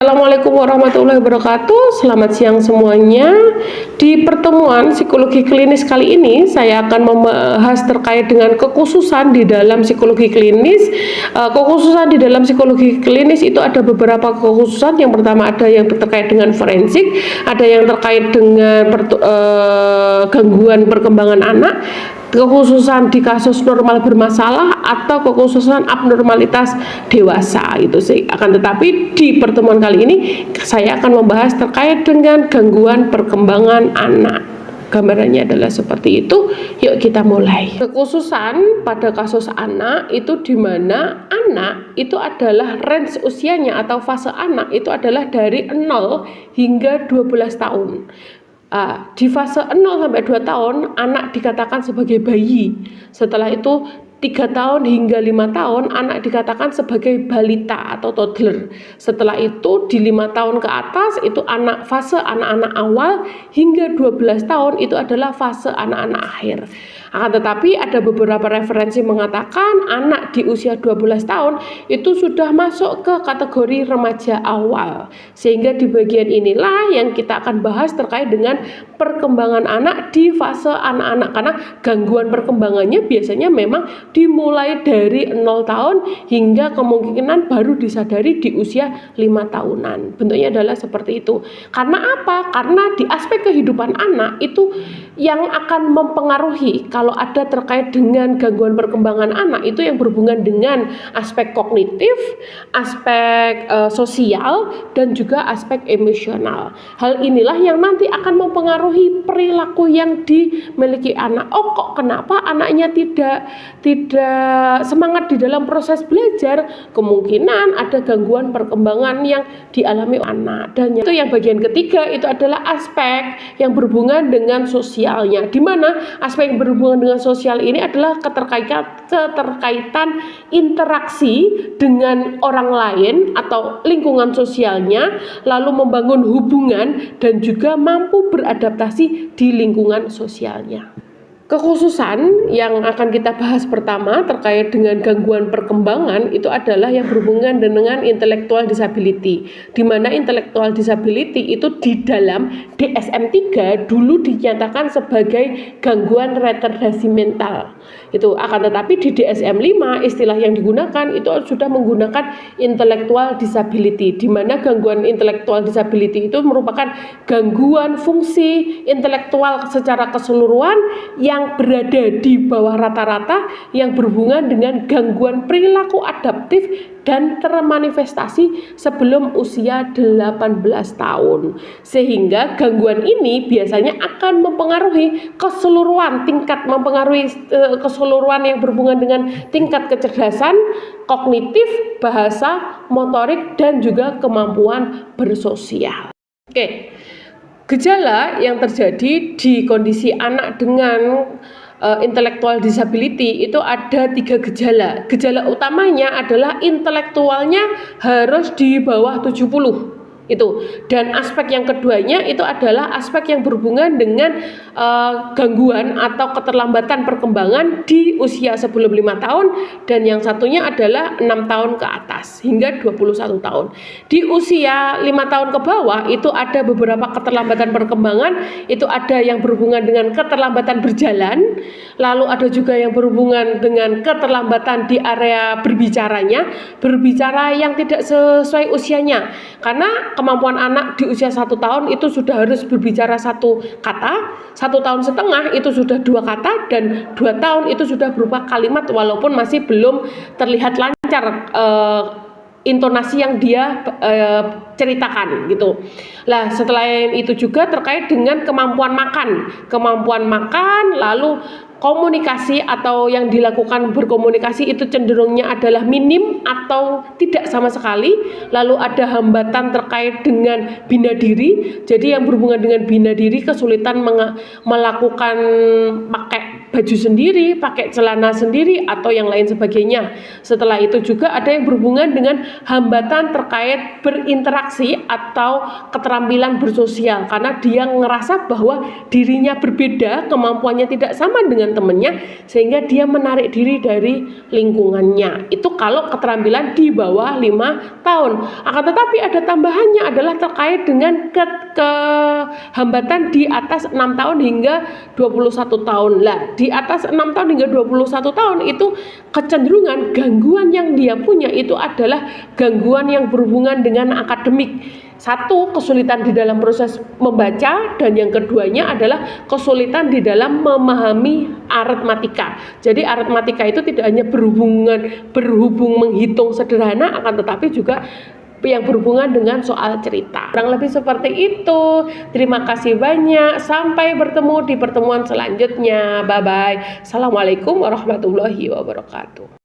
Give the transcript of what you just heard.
Assalamualaikum warahmatullahi wabarakatuh. Selamat siang semuanya. Di pertemuan psikologi klinis kali ini saya akan membahas terkait dengan kekhususan di dalam psikologi klinis. Kekhususan di dalam psikologi klinis itu ada beberapa kekhususan. Yang pertama ada yang terkait dengan forensik, ada yang terkait dengan gangguan perkembangan anak, kekhususan di kasus normal bermasalah, atau kekhususan abnormalitas dewasa itu sih. Akan tetapi di pertemuan kali ini saya akan membahas terkait dengan gangguan perkembangan anak. Gambarannya adalah seperti itu. Yuk kita mulai. Kekhususan pada kasus anak itu di mana anak itu adalah range usianya atau fase anak itu adalah dari 0 hingga 12 tahun. Di fase 0 sampai 2 tahun anak dikatakan sebagai bayi. Setelah itu 3 tahun hingga 5 tahun anak dikatakan sebagai balita atau toddler. Setelah itu di 5 tahun ke atas itu fase anak-anak awal, hingga 12 tahun itu adalah fase anak-anak akhir. Akan tetapi ada beberapa referensi mengatakan anak di usia 12 tahun itu sudah masuk ke kategori remaja awal. Sehingga di bagian inilah yang kita akan bahas terkait dengan perkembangan anak di fase anak-anak, karena gangguan perkembangannya biasanya memang dimulai dari 0 tahun hingga kemungkinan baru disadari di usia 5 tahunan. Bentuknya adalah seperti itu. Karena apa? Karena di aspek kehidupan anak itu yang akan mempengaruhi kalau ada terkait dengan gangguan perkembangan anak itu yang berhubungan dengan aspek kognitif, aspek sosial, dan juga aspek emosional. Hal inilah yang nanti akan mempengaruhi perilaku yang dimiliki anak. Oh, kok kenapa anaknya tidak semangat di dalam proses belajar? Kemungkinan ada gangguan perkembangan yang dialami anak. Dan itu yang bagian ketiga itu adalah aspek yang berhubungan dengan sosialnya, di mana aspek yang berhubungan dengan sosial ini adalah keterkaitan interaksi dengan orang lain atau lingkungan sosialnya, lalu membangun hubungan dan juga mampu beradaptasi di lingkungan sosialnya. Kekhususan yang akan kita bahas pertama terkait dengan gangguan perkembangan itu adalah yang berhubungan dengan intellectual disability, di mana intellectual disability itu di dalam DSM-3 dulu dinyatakan sebagai gangguan retardasi mental. Itu akan tetapi di DSM-5 istilah yang digunakan itu sudah menggunakan intellectual disability, di mana gangguan intellectual disability itu merupakan gangguan fungsi intelektual secara keseluruhan yang berada di bawah rata-rata yang berhubungan dengan gangguan perilaku adaptif dan termanifestasi sebelum usia 18 tahun. Sehingga gangguan ini biasanya akan mempengaruhi keseluruhan keseluruhan yang berhubungan dengan tingkat kecerdasan, kognitif, bahasa, motorik, dan juga kemampuan bersosial. Oke. Gejala yang terjadi di kondisi anak dengan intellectual disability itu ada 3 gejala. Gejala utamanya adalah intelektualnya harus di bawah 70. Itu. Dan aspek yang keduanya itu adalah aspek yang berhubungan dengan gangguan atau keterlambatan perkembangan di usia sebelum 5 tahun, dan yang satunya adalah 6 tahun ke atas hingga 21 tahun. Di usia 5 tahun ke bawah itu ada beberapa keterlambatan perkembangan, itu ada yang berhubungan dengan keterlambatan berjalan, lalu ada juga yang berhubungan dengan keterlambatan di area berbicara yang tidak sesuai usianya, karena kemampuan anak di usia 1 tahun itu sudah harus berbicara 1 kata, 1 tahun setengah itu sudah 2 kata, dan 2 tahun itu sudah berupa kalimat walaupun masih belum terlihat lancar intonasi yang dia ceritakan gitu. Lah setelah itu juga terkait dengan kemampuan makan, lalu komunikasi atau yang dilakukan berkomunikasi itu cenderungnya adalah minim atau tidak sama sekali. Lalu ada hambatan terkait dengan bina diri. Jadi yang berhubungan dengan bina diri kesulitan melakukan pakai baju sendiri, pakai celana sendiri, atau yang lain sebagainya. Setelah itu juga ada yang berhubungan dengan hambatan terkait berinteraksi atau keterampilan bersosial, karena dia ngerasa bahwa dirinya berbeda, kemampuannya tidak sama dengan temannya, sehingga dia menarik diri dari lingkungannya. Itu kalau keterampilan di bawah 5 tahun. Akan tetapi ada tambahannya adalah terkait dengan hambatan di atas 6 tahun hingga 21 tahun. Lah, di atas 6 tahun hingga 21 tahun itu kecenderungan gangguan yang dia punya itu adalah gangguan yang berhubungan dengan akademik. Satu, kesulitan di dalam proses membaca, dan yang keduanya adalah kesulitan di dalam memahami aritmatika. Jadi aritmatika itu tidak hanya berhubung menghitung sederhana, akan tetapi juga yang berhubungan dengan soal cerita. Kurang lebih seperti itu. Terima kasih banyak. Sampai bertemu di pertemuan selanjutnya. Bye bye. Assalamualaikum warahmatullahi wabarakatuh.